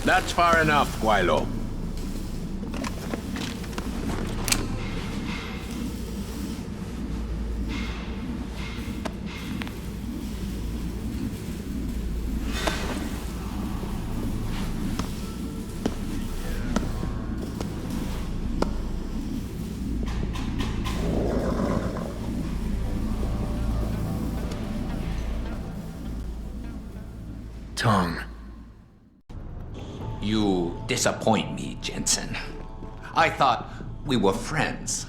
That's far enough, Guaylo. Tongue. You disappoint me, Jensen. I thought we were friends.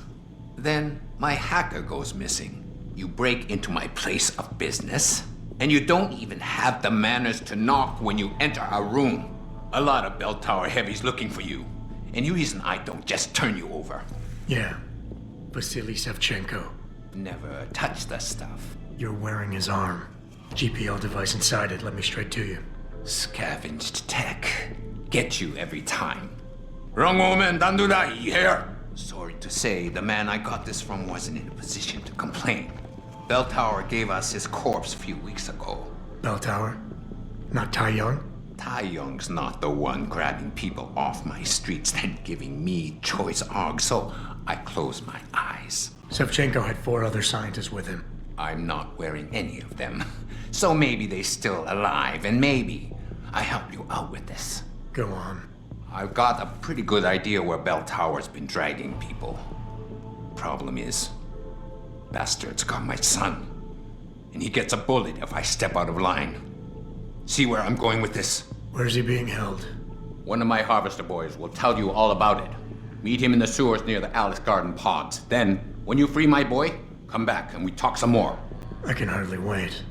Then my hacker goes missing. You break into my place of business, and you don't even have the manners to knock when you enter our room. A lot of bell tower heavies looking for you, and you reason I don't just turn you over. Yeah. Vasily Sevchenko. Never touch the stuff. You're wearing his arm. GPL device inside it. Let me straight to you. Scavenged tech. Get you every time. Wrong woman, don't do that here. Sorry to say, the man I got this from wasn't in a position to complain. Bell Tower gave us his corpse a few weeks ago. Bell Tower? Not Tai Young? Tai Young's not the one grabbing people off my streets and giving me choice arg, so I closed my eyes. Sevchenko had 4 other scientists with him. I'm not wearing any of them. So maybe they're still alive, and maybe I help you out with this. Go on. I've got a pretty good idea where Bell Tower's been dragging people. Problem is, bastard's got my son. And he gets a bullet if I step out of line. See where I'm going with this? Where's he being held? One of my harvester boys will tell you all about it. Meet him in the sewers near the Alice Garden pods. Then, when you free my boy, come back and we talk some more. I can hardly wait.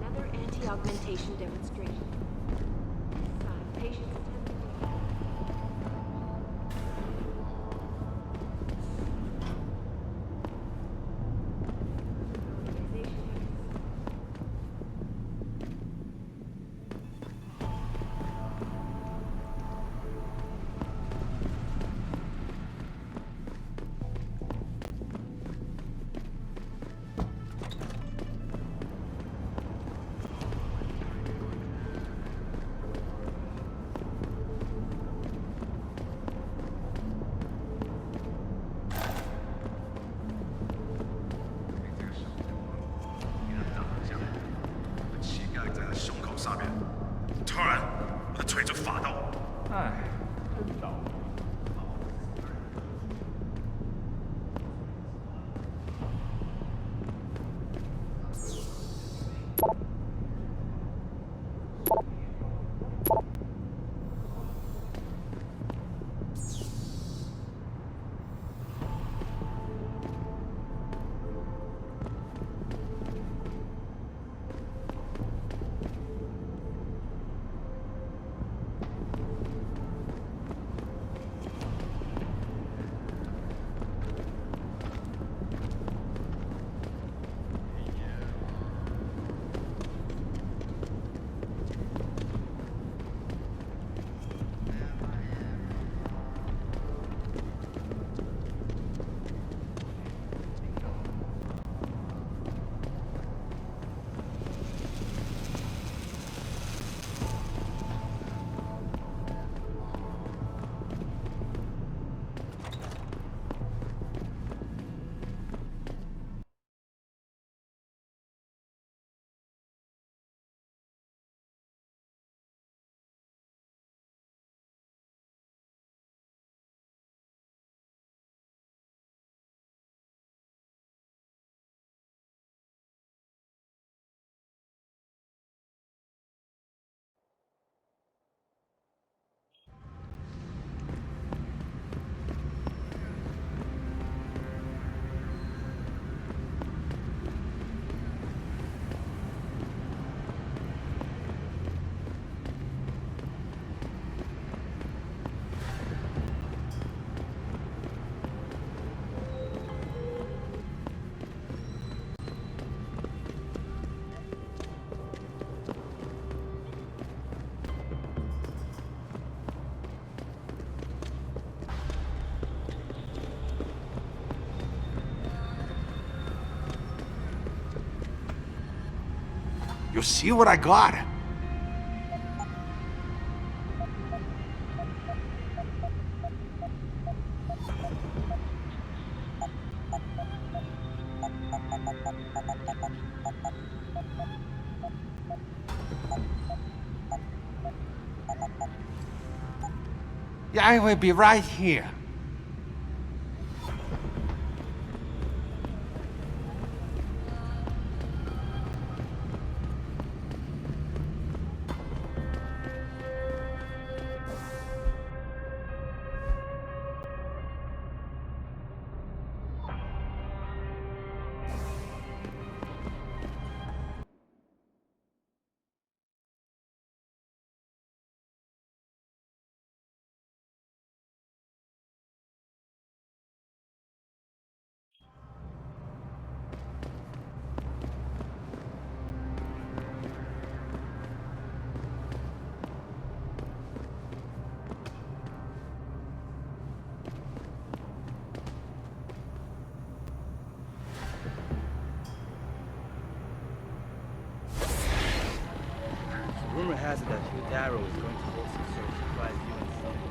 Another anti-augmentation demonstration. Patients You see what I got? Yeah, I will be right here. Rumor has it that Darrow is going to host some sort of surprise viewing summit.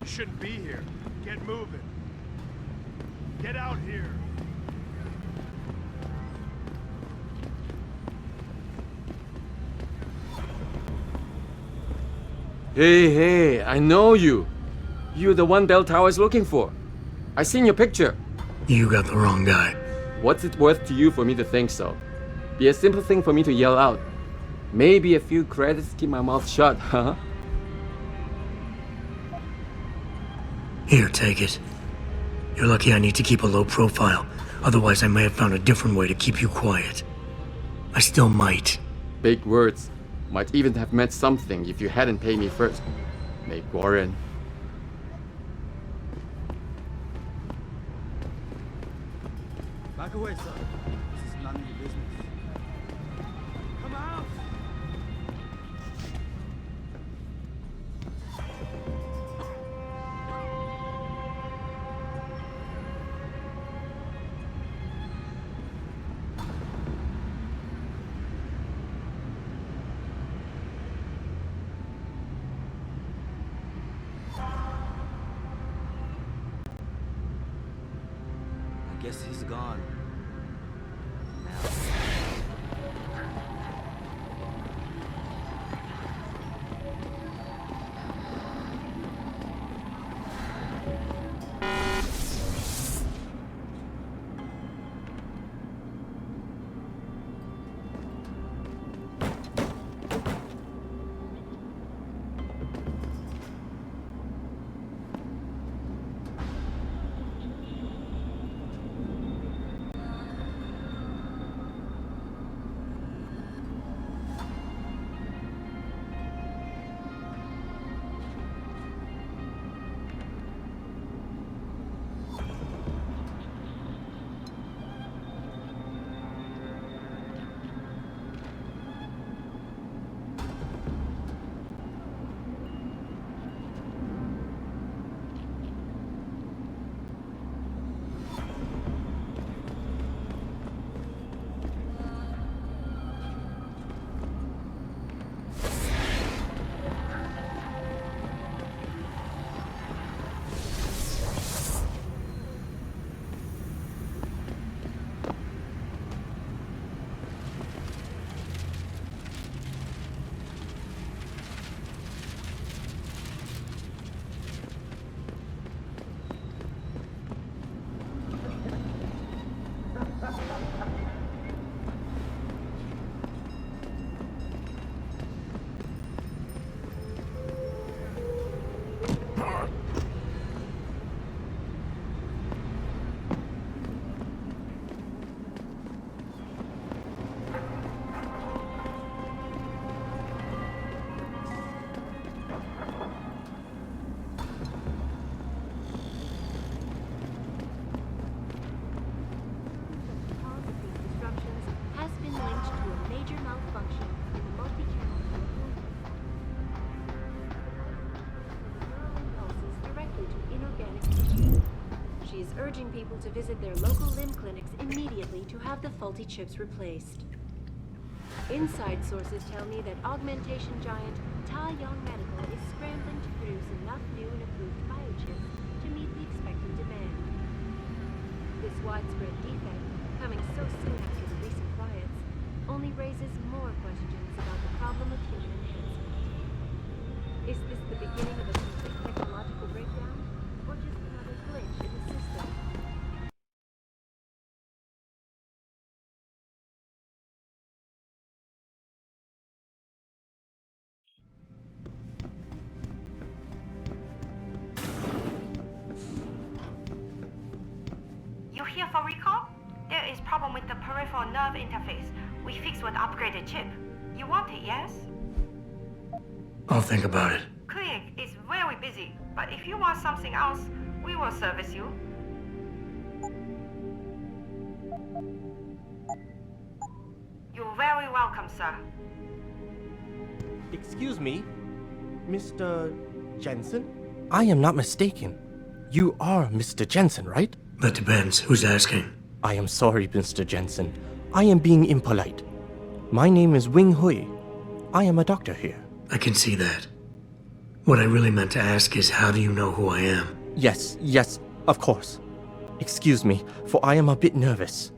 You shouldn't be here. Get moving. Get out here. Hey, I know you. You're the one Bell Tower is looking for. I seen your picture. You got the wrong guy. What's it worth to you for me to think so? Be a simple thing for me to yell out. Maybe a few credits keep my mouth shut, huh? Here, take it. You're lucky I need to keep a low profile. Otherwise, I may have found a different way to keep you quiet. I still might. Big words. Might even have meant something if you hadn't paid me first. May Warren. Back away, sir. This is none of your business. Come out! I guess he's gone. organic tissue. She is urging people to visit their local limb clinics immediately to have the faulty chips replaced. Inside sources tell me that augmentation giant Ta Young Medical is scrambling to produce enough new and approved biochips to meet the expected demand. This widespread defect, coming so soon after the recent riots, only raises more questions about the problem of human enhancement. Is this the beginning of a complete technological breakdown, or just another glitch in the system? You here for recall? There is problem with the peripheral nerve interface. We fixed with upgraded chip. You want it, yes? I'll think about it. Clinic is very busy, but if you want something else, we will service you. You're very welcome, sir. Excuse me, Mr. Jensen? I am not mistaken. You are Mr. Jensen, right? That depends. Who's asking? I am sorry, Mr. Jensen. I am being impolite. My name is Wing Hui. I am a doctor here. I can see that. What I really meant to ask is, how do you know who I am? Yes, of course. Excuse me, for I am a bit nervous.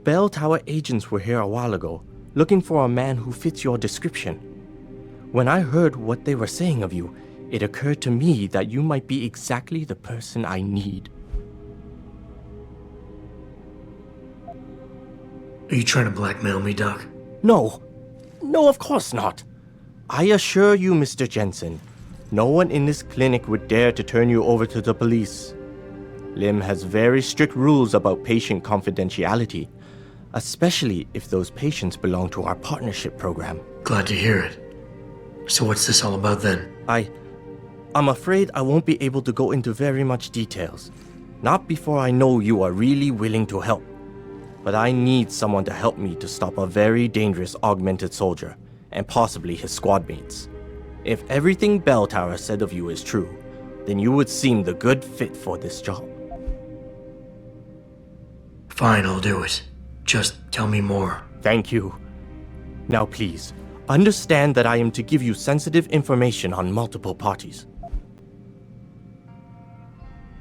Bell Tower agents were here a while ago, looking for a man who fits your description. When I heard what they were saying of you, it occurred to me that you might be exactly the person I need. Are you trying to blackmail me, Doc? No, of course not. I assure you, Mr. Jensen, no one in this clinic would dare to turn you over to the police. Lim has very strict rules about patient confidentiality, especially if those patients belong to our partnership program. Glad to hear it. So what's this all about then? I'm afraid I won't be able to go into very much details. Not before I know you are really willing to help. But I need someone to help me to stop a very dangerous augmented soldier, and possibly his squad mates. If everything Bell Tower said of you is true, then you would seem the good fit for this job. Fine, I'll do it. Just tell me more. Thank you. Now please, understand that I am to give you sensitive information on multiple parties.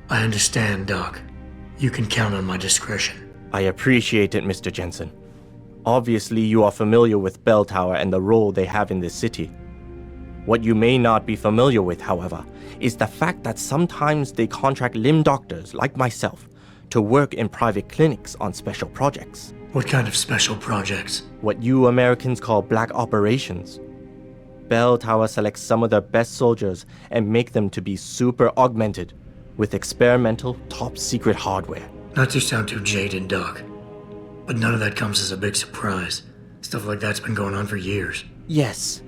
I understand, Doc. You can count on my discretion. I appreciate it, Mr. Jensen. Obviously, you are familiar with Bell Tower and the role they have in this city. What you may not be familiar with, however, is the fact that sometimes they contract limb doctors like myself to work in private clinics on special projects. What kind of special projects? What you Americans call black operations. Bell Tower selects some of their best soldiers and make them to be super augmented with experimental, top-secret hardware. Not to sound too jaded, Doc, but none of that comes as a big surprise. Stuff like that's been going on for years. Yes.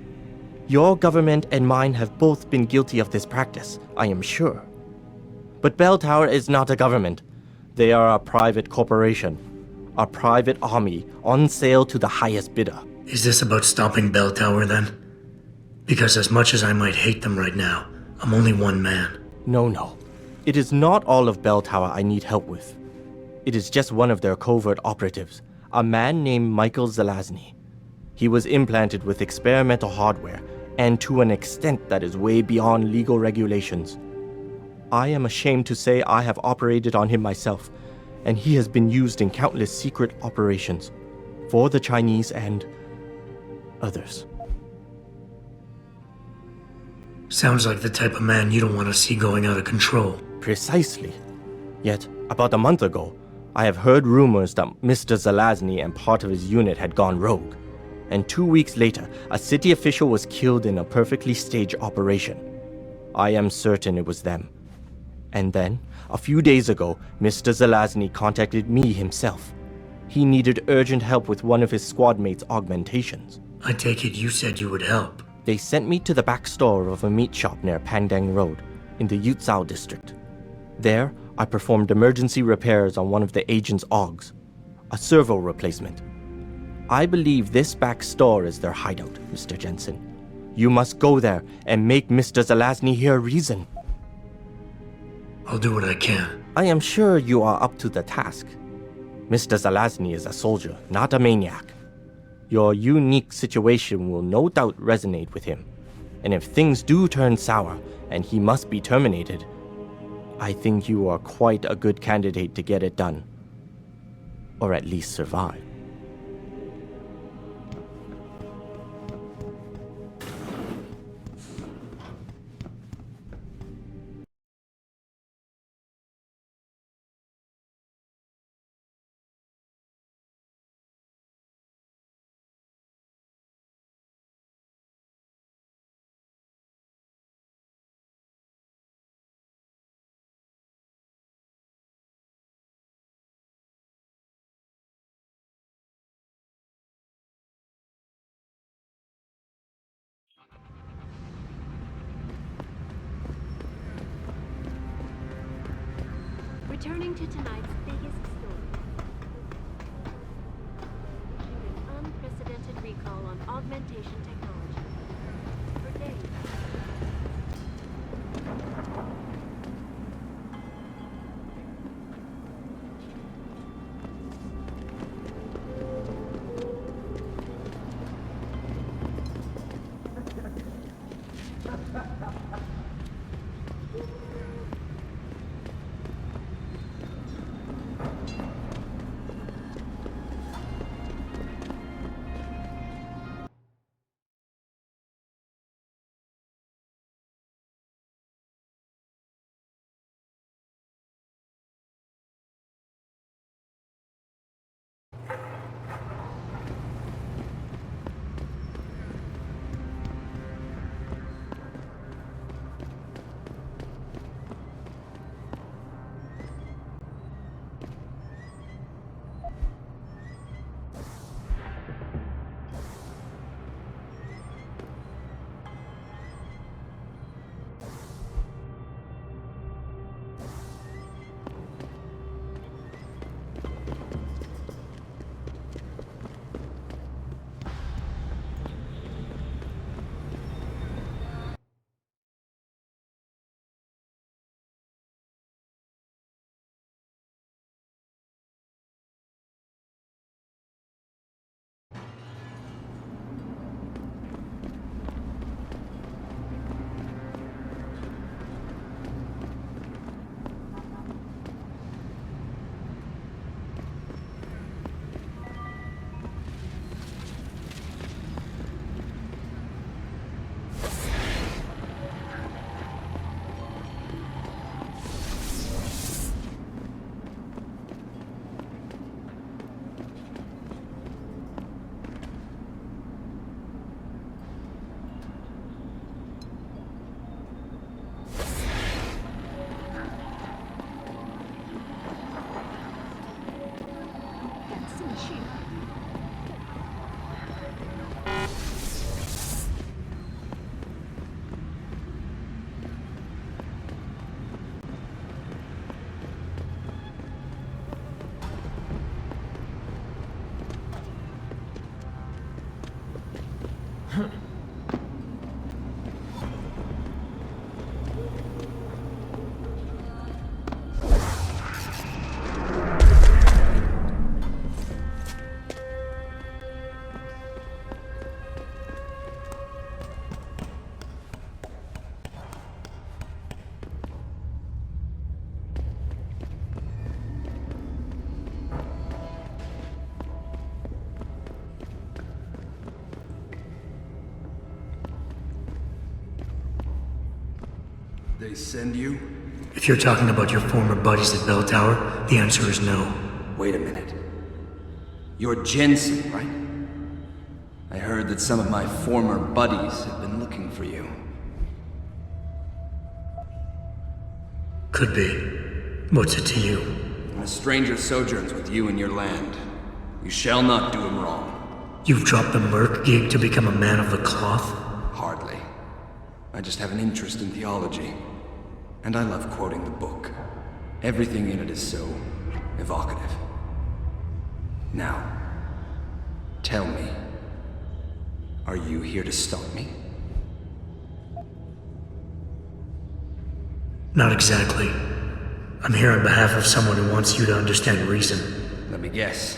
Your government and mine have both been guilty of this practice, I am sure. But Bell Tower is not a government. They are a private corporation. A private army on sale to the highest bidder. Is this about stopping Bell Tower then? Because as much as I might hate them right now, I'm only one man. No. It is not all of Bell Tower I need help with. It is just one of their covert operatives, a man named Michael Zelazny. He was implanted with experimental hardware, and to an extent that is way beyond legal regulations. I am ashamed to say I have operated on him myself, and he has been used in countless secret operations for the Chinese and others. Sounds like the type of man you don't want to see going out of control. Precisely. Yet, about a month ago, I have heard rumors that Mr. Zelazny and part of his unit had gone rogue. And 2 weeks later, a city official was killed in a perfectly staged operation. I am certain it was them. And then, a few days ago, Mr. Zelazny contacted me himself. He needed urgent help with one of his squad mates' augmentations. I take it you said you would help. They sent me to the back store of a meat shop near Pandang Road, in the Yutzao district. There, I performed emergency repairs on one of the agent's augs, a servo replacement. I believe this back store is their hideout, Mr. Jensen. You must go there and make Mr. Zelazny hear reason. I'll do what I can. I am sure you are up to the task. Mr. Zelazny is a soldier, not a maniac. Your unique situation will no doubt resonate with him. And if things do turn sour and he must be terminated, I think you are quite a good candidate to get it done. Or at least survive. Returning to tonight's biggest story. An unprecedented recall on augmentation technology. For days. They send you? If you're talking about your former buddies at Bell Tower, the answer is no. Wait a minute. You're Jensen, right? I heard that some of my former buddies have been looking for you. Could be. What's it to you? When a stranger sojourns with you in your land, you shall not do him wrong. You've dropped the merc gig to become a man of the cloth? Hardly. I just have an interest in theology. And I love quoting the book. Everything in it is so evocative. Now, tell me, are you here to stop me? Not exactly. I'm here on behalf of someone who wants you to understand reason. Let me guess.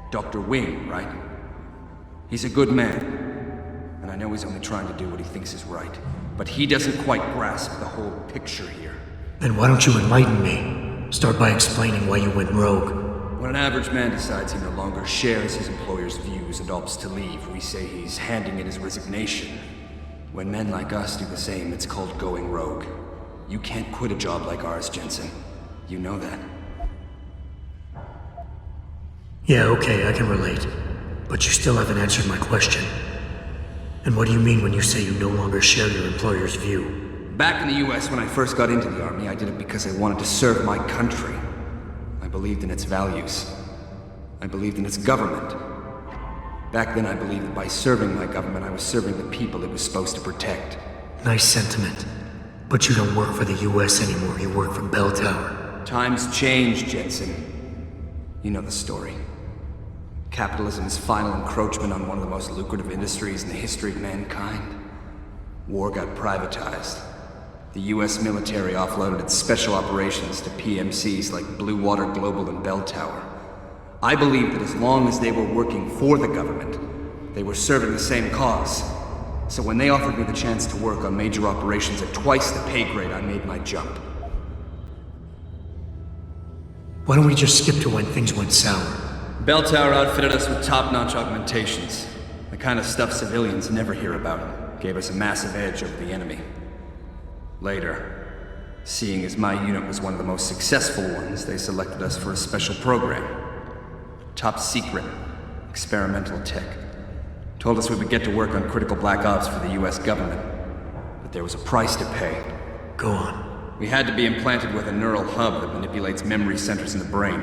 Dr. Wing, right? He's a good man. And I know he's only trying to do what he thinks is right. But he doesn't quite grasp the whole picture here. Then why don't you enlighten me? Start by explaining why you went rogue. When an average man decides he no longer shares his employer's views and opts to leave, we say he's handing in his resignation. When men like us do the same, it's called going rogue. You can't quit a job like ours, Jensen. You know that. Yeah, okay, I can relate. But you still haven't answered my question. And what do you mean when you say you no longer share your employer's view? Back in the US, when I first got into the Army, I did it because I wanted to serve my country. I believed in its values. I believed in its government. Back then, I believed that by serving my government, I was serving the people it was supposed to protect. Nice sentiment. But you don't work for the US anymore, you work for Bell Tower. Times change, Jensen. You know the story. Capitalism's final encroachment on one of the most lucrative industries in the history of mankind. War got privatized. The US military offloaded its special operations to PMCs like Blue Water Global and Bell Tower. I believed that as long as they were working for the government, they were serving the same cause. So when they offered me the chance to work on major operations at twice the pay grade, I made my jump. Why don't we just skip to when things went sour? Bell Tower outfitted us with top-notch augmentations. The kind of stuff civilians never hear about. Gave us a massive edge over the enemy. Later, seeing as my unit was one of the most successful ones, they selected us for a special program. Top secret, experimental tech. Told us we would get to work on critical black ops for the US government. But there was a price to pay. Go on. We had to be implanted with a neural hub that manipulates memory centers in the brain.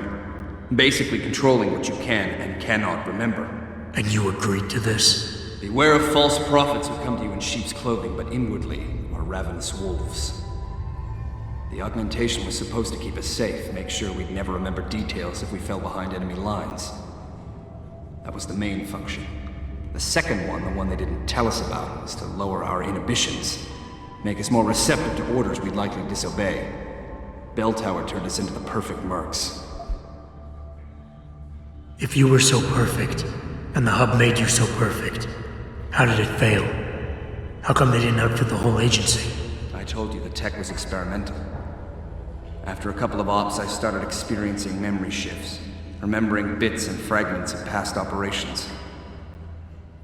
Basically controlling what you can and cannot remember. And you agreed to this? Beware of false prophets who come to you in sheep's clothing, but inwardly are ravenous wolves. The augmentation was supposed to keep us safe, make sure we'd never remember details if we fell behind enemy lines. That was the main function. The second one, the one they didn't tell us about, was to lower our inhibitions. Make us more receptive to orders we'd likely disobey. Bell Tower turned us into the perfect mercs. If you were so perfect, and the hub made you so perfect, how did it fail? How come they didn't outfit the whole agency? I told you the tech was experimental. After a couple of ops, I started experiencing memory shifts, remembering bits and fragments of past operations.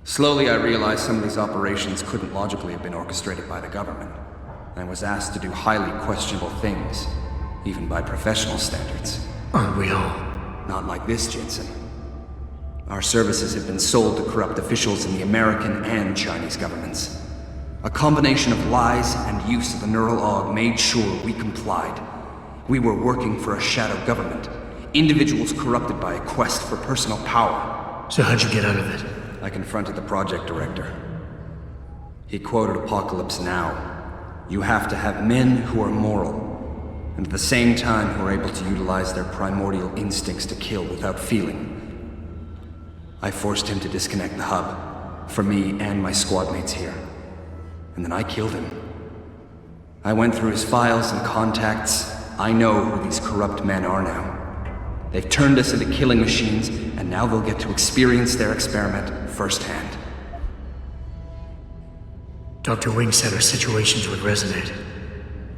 Slowly, I realized some of these operations couldn't logically have been orchestrated by the government. I was asked to do highly questionable things, even by professional standards. Aren't we all? Not like this, Jensen. Our services have been sold to corrupt officials in the American and Chinese governments. A combination of lies and use of the neural aug made sure we complied. We were working for a shadow government. Individuals corrupted by a quest for personal power. So how'd you get out of it? I confronted the project director. He quoted Apocalypse Now. You have to have men who are moral, and at the same time who are able to utilize their primordial instincts to kill without feeling. I forced him to disconnect the hub, for me and my squad mates here. And then I killed him. I went through his files and contacts. I know who these corrupt men are now. They've turned us into killing machines, and now they'll get to experience their experiment firsthand. Dr. Wing said our situations would resonate.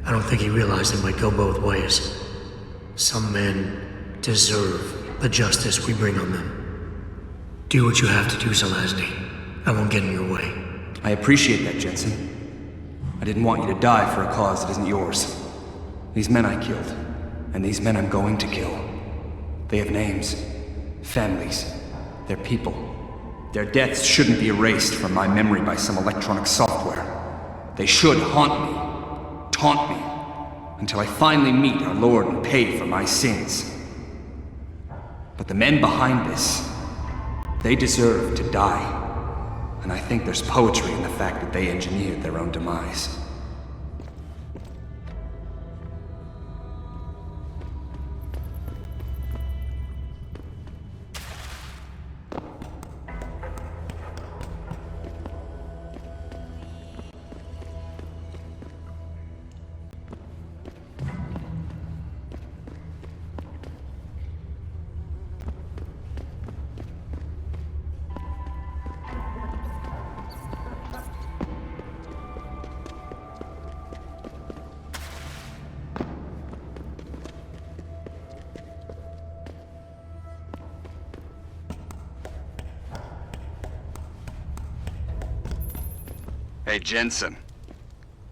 I don't think he realized it might go both ways. Some men deserve the justice we bring on them. Do what you have to do, Zelazny. I won't get in your way. I appreciate that, Jensen. I didn't want you to die for a cause that isn't yours. These men I killed, and these men I'm going to kill. They have names, families, they're people. Their deaths shouldn't be erased from my memory by some electronic software. They should haunt me, taunt me, until I finally meet our Lord and pay for my sins. But the men behind this, they deserve to die. And I think there's poetry in the fact that they engineered their own demise. Hey, Jensen.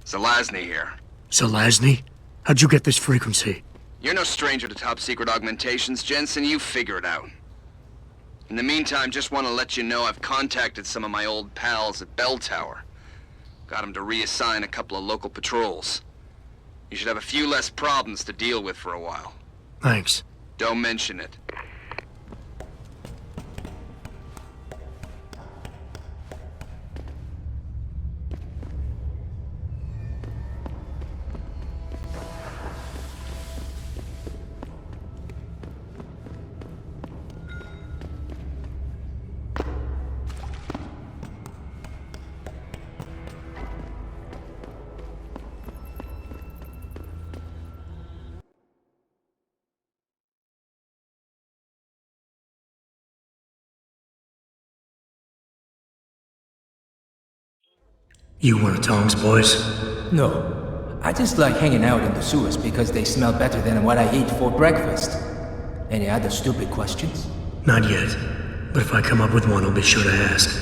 Zelazny here. Zelazny? How'd you get this frequency? You're no stranger to top-secret augmentations, Jensen. You figure it out. In the meantime, just want to let you know I've contacted some of my old pals at Bell Tower. Got them to reassign a couple of local patrols. You should have a few less problems to deal with for a while. Thanks. Don't mention it. You one of Tong's boys? No. I just like hanging out in the sewers because they smell better than what I eat for breakfast. Any other stupid questions? Not yet. But if I come up with one, I'll be sure to ask.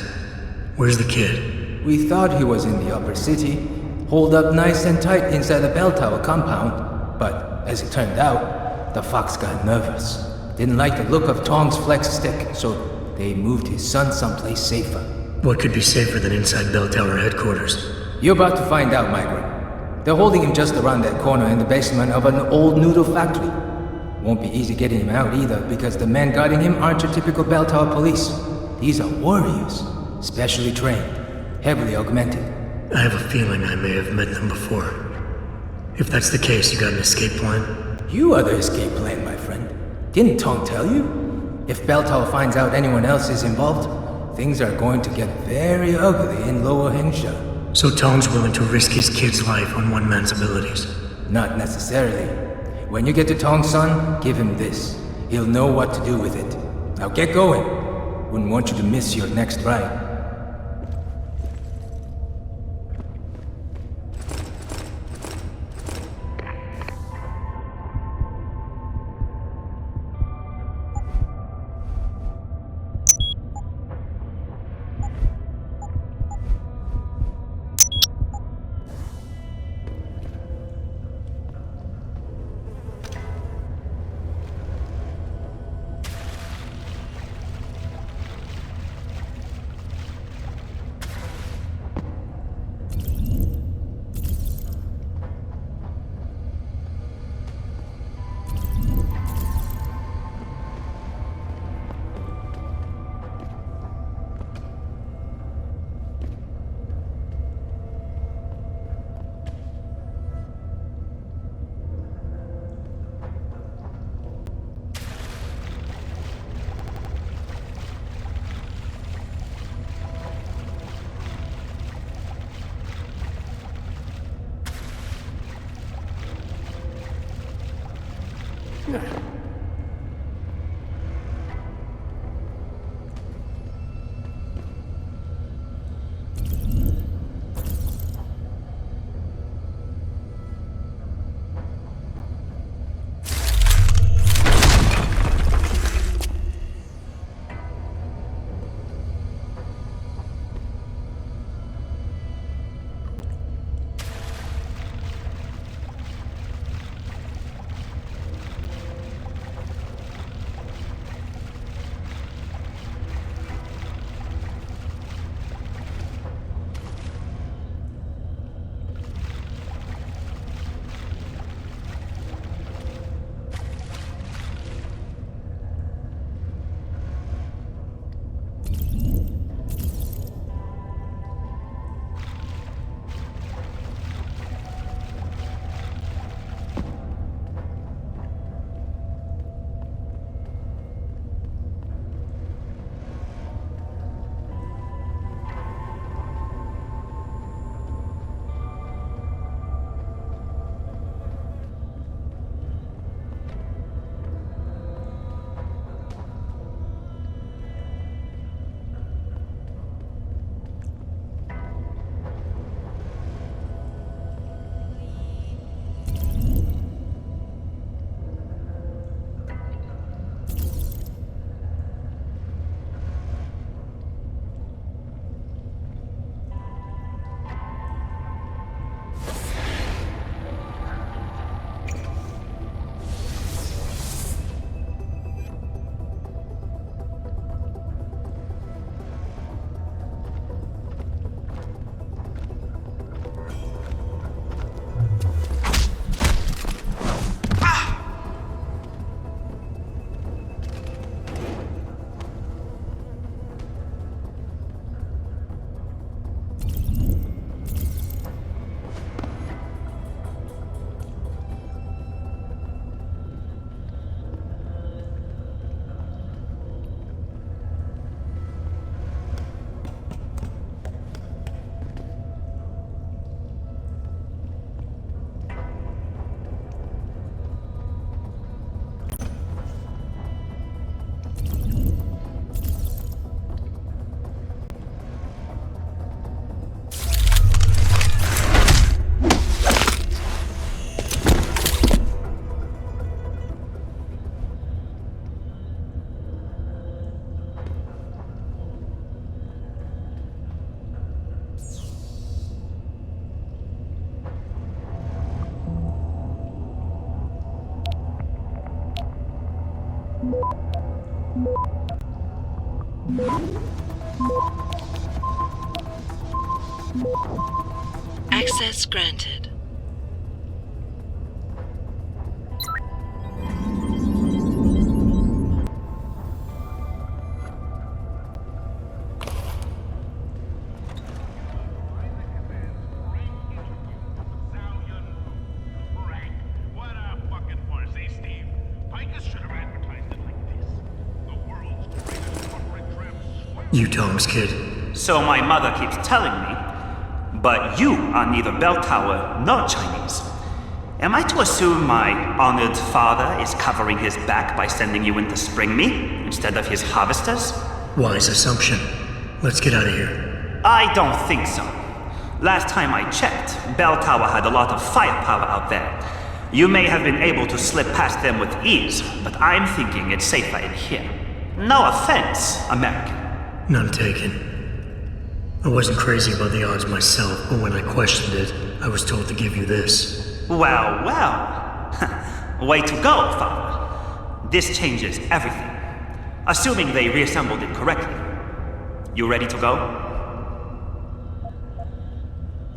Where's the kid? We thought he was in the upper city, holed up nice and tight inside the bell tower compound. But as it turned out, the fox got nervous. Didn't like the look of Tong's flex stick, so they moved his son someplace safer. What could be safer than inside Bell Tower headquarters? You're about to find out, Migrant. They're holding him just around that corner in the basement of an old noodle factory. Won't be easy getting him out either, because the men guarding him aren't your typical Bell Tower police. These are warriors, specially trained, heavily augmented. I have a feeling I may have met them before. If that's the case, you got an escape plan? You are the escape plan, my friend. Didn't Tong tell you? If Bell Tower finds out anyone else is involved, things are going to get very ugly in Lower Hengsha. So Tong's willing to risk his kid's life on one man's abilities? Not necessarily. When you get to Tong's son, give him this. He'll know what to do with it. Now get going. Wouldn't want you to miss your next ride. Access granted. You Tom's kid. So my mother keeps telling me. But you are neither bell tower nor Chinese. Am I to assume my honored father is covering his back by sending you in to spring me instead of his harvesters? Wise assumption. Let's get out of here. I don't think so. Last time I checked, Bell Tower had a lot of firepower out there. You may have been able to slip past them with ease, but I'm thinking it's safer in here. No offense, American. None taken. I wasn't crazy about the odds myself, but when I questioned it, I was told to give you this. Well, well. Way to go, Father. This changes everything. Assuming they reassembled it correctly. You ready to go?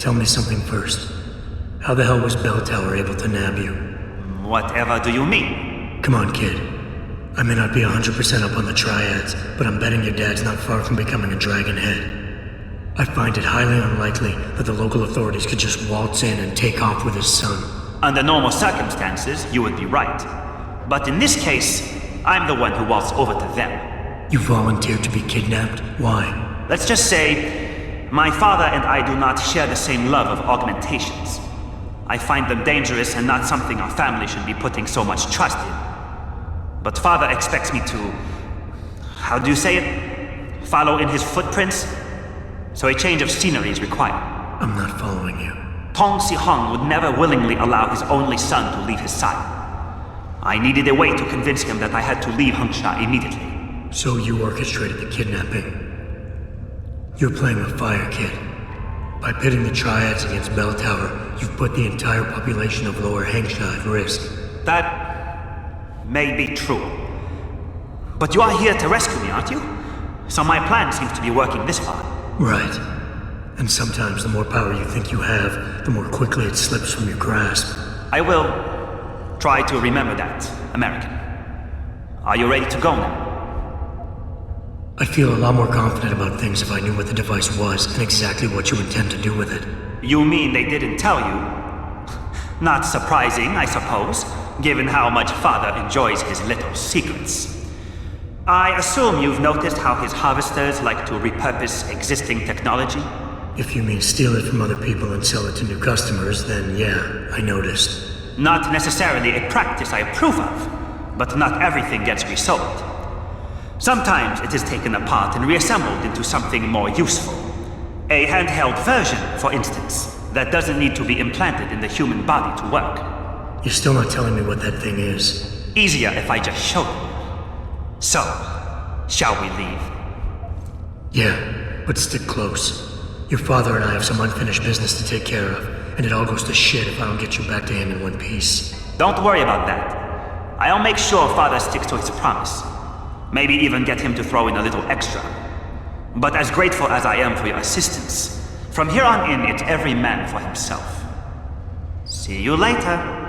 Tell me something first. How the hell was Bell Tower able to nab you? Whatever do you mean? Come on, kid. I may not be 100% up on the triads, but I'm betting your dad's not far from becoming a dragon head. I find it highly unlikely that the local authorities could just waltz in and take off with his son. Under normal circumstances, you would be right. But in this case, I'm the one who waltzed over to them. You volunteered to be kidnapped? Why? Let's just say, my father and I do not share the same love of augmentations. I find them dangerous and not something our family should be putting so much trust in. But father expects me to... how do you say it? Follow in his footprints? So a change of scenery is required. I'm not following you. Tong Si-hung would never willingly allow his only son to leave his side. I needed a way to convince him that I had to leave Hengsha immediately. So you orchestrated the kidnapping. You're playing with fire, kid. By pitting the triads against Bell Tower, you've put the entire population of Lower Hengsha at risk. That may be true. But you are here to rescue me, aren't you? So my plan seems to be working this far. Right. And sometimes the more power you think you have, the more quickly it slips from your grasp. I will try to remember that, American. Are you ready to go now? I'd feel a lot more confident about things if I knew what the device was and exactly what you intend to do with it. You mean they didn't tell you? Not surprising, I suppose, given how much Father enjoys his little secrets. I assume you've noticed how his harvesters like to repurpose existing technology? If you mean steal it from other people and sell it to new customers, then yeah, I noticed. Not necessarily a practice I approve of, but not everything gets resold. Sometimes it is taken apart and reassembled into something more useful. A handheld version, for instance, that doesn't need to be implanted in the human body to work. You're still not telling me what that thing is. Easier if I just show you. So, shall we leave? Yeah, but stick close. Your father and I have some unfinished business to take care of, and it all goes to shit if I don't get you back to him in one piece. Don't worry about that. I'll make sure Father sticks to his promise. Maybe even get him to throw in a little extra. But as grateful as I am for your assistance, from here on in, it's every man for himself. See you later.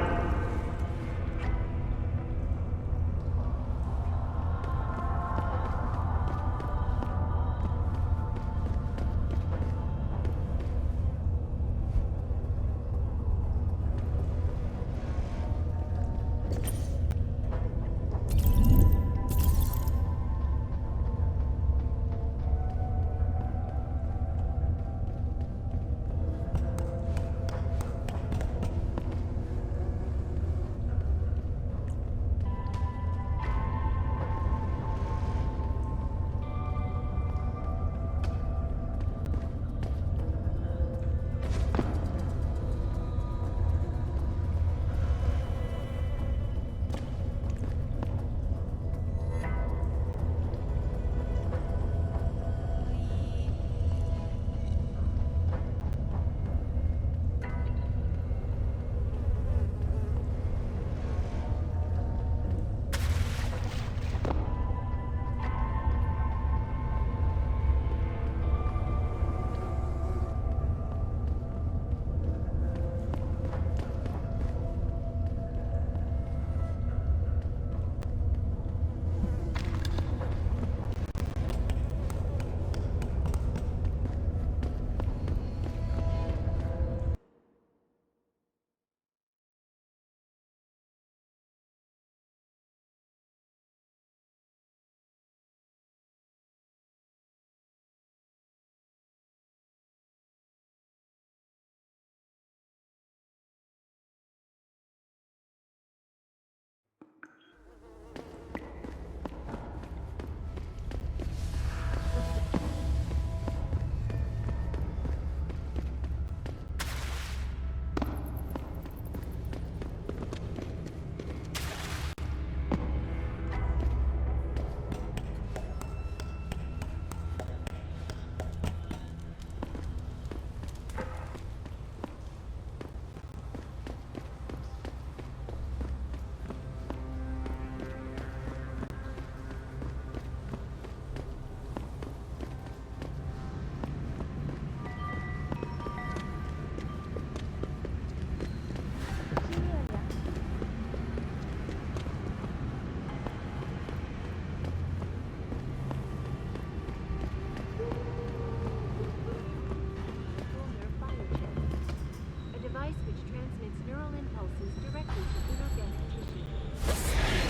neural impulses directly to inorganic tissue.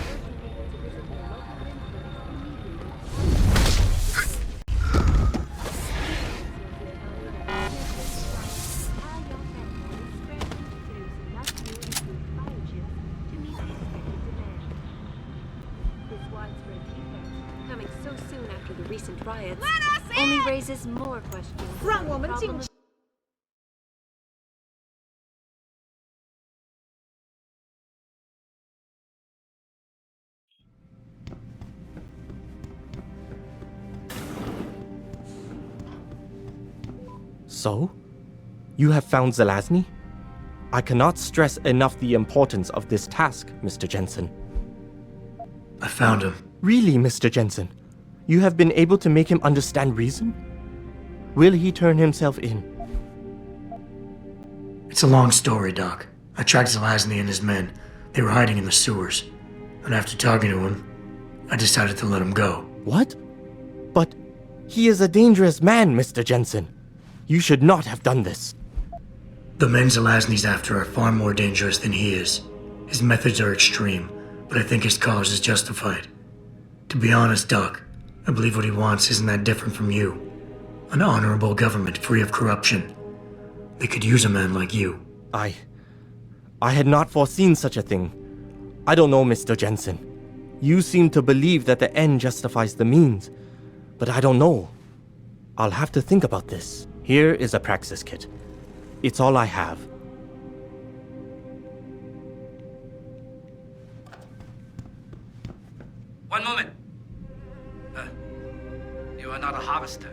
Urging people to visit their local limb clinics immediately. Coming so soon after the recent riots only raises more questions. 让我们进 So? You have found Zelazny? I cannot stress enough the importance of this task, Mr. Jensen. I found him. Really, Mr. Jensen? You have been able to make him understand reason? Will he turn himself in? It's a long story, Doc. I tracked Zelazny and his men. They were hiding in the sewers. And after talking to him, I decided to let him go. What? But he is a dangerous man, Mr. Jensen. You should not have done this. The men Zelazny's after are far more dangerous than he is. His methods are extreme, but I think his cause is justified. To be honest, Doc, I believe what he wants isn't that different from you. An honorable government free of corruption. They could use a man like you. I had not foreseen such a thing. I don't know, Mr. Jensen. You seem to believe that the end justifies the means, but I don't know. I'll have to think about this. Here is a praxis kit. It's all I have. One moment. You are not a harvester.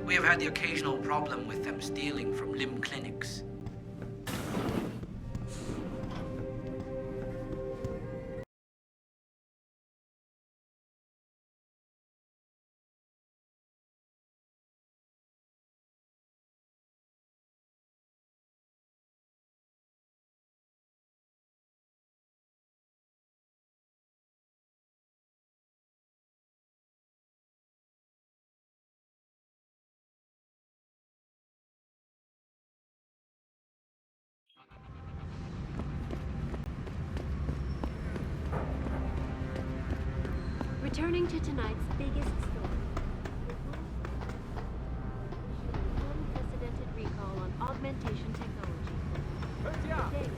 We have had the occasional problem with them stealing from limb clinics. Returning to tonight's biggest story. Unprecedented recall on augmentation technology. Today,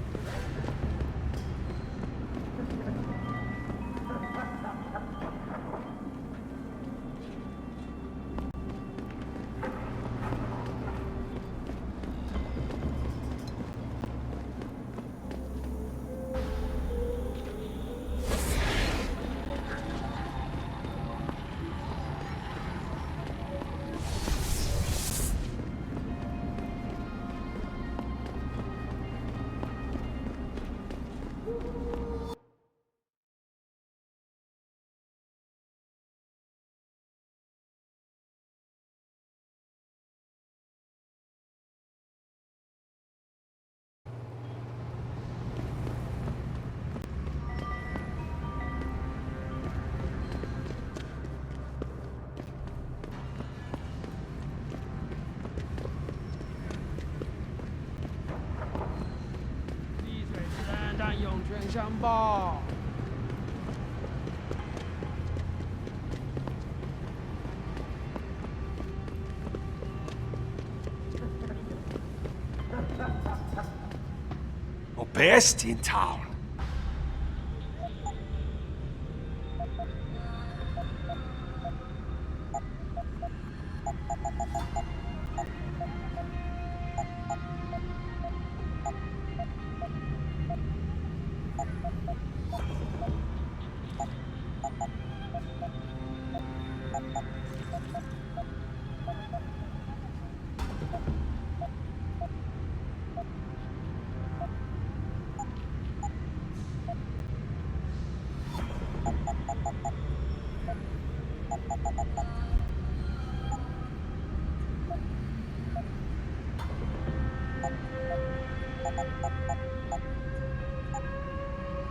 Oh, best in town.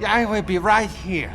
Yeah, I will be right here.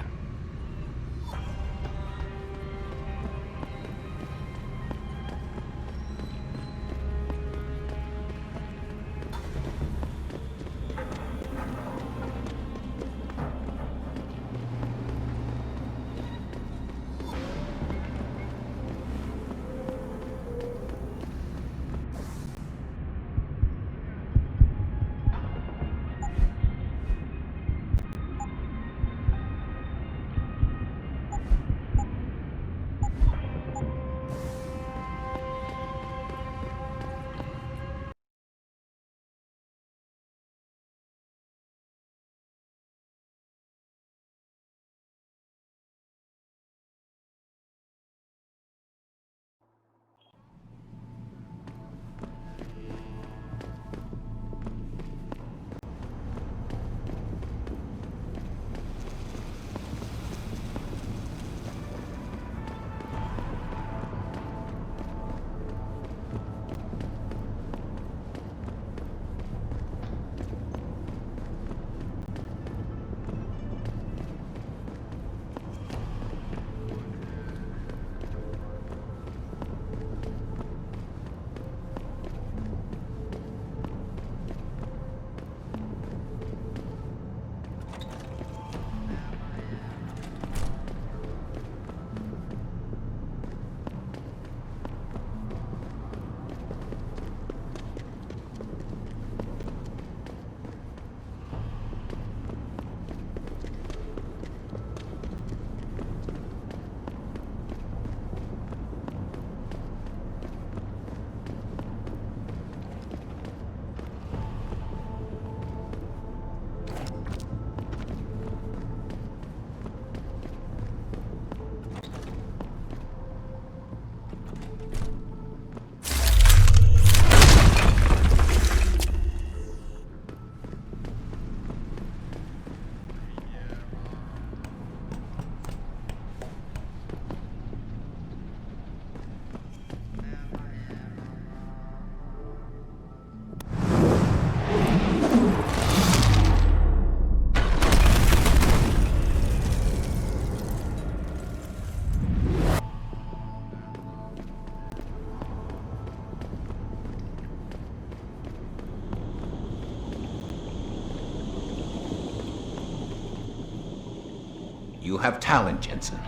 You have talent, Jensen.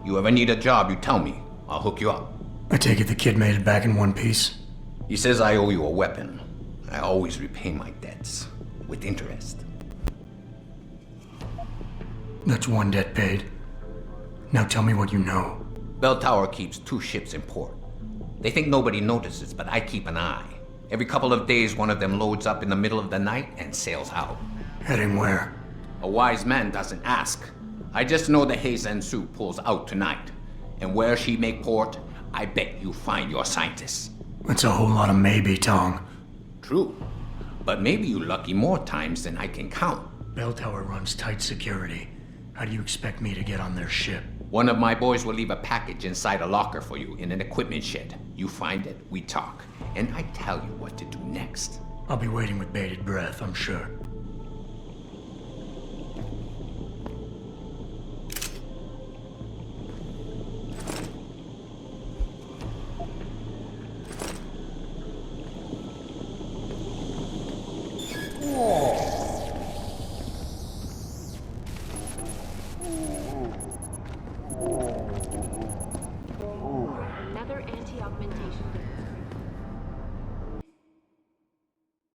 You ever need a job, you tell me. I'll hook you up. I take it the kid made it back in one piece? He says I owe you a weapon. I always repay my debts. With interest. That's one debt paid. Now tell me what you know. Bell Tower keeps 2 ships in port. They think nobody notices, but I keep an eye. Every couple of days, one of them loads up in the middle of the night and sails out. Heading where? A wise man doesn't ask. I just know the Hengsha pulls out tonight. And where she make port, I bet you find your scientists. That's a whole lot of maybe, Tong. True. But maybe you lucky more times than I can count. Bell Tower runs tight security. How do you expect me to get on their ship? One of my boys will leave a package inside a locker for you in an equipment shed. You find it, we talk, and I tell you what to do next. I'll be waiting with bated breath, I'm sure. Another anti-augmentation device.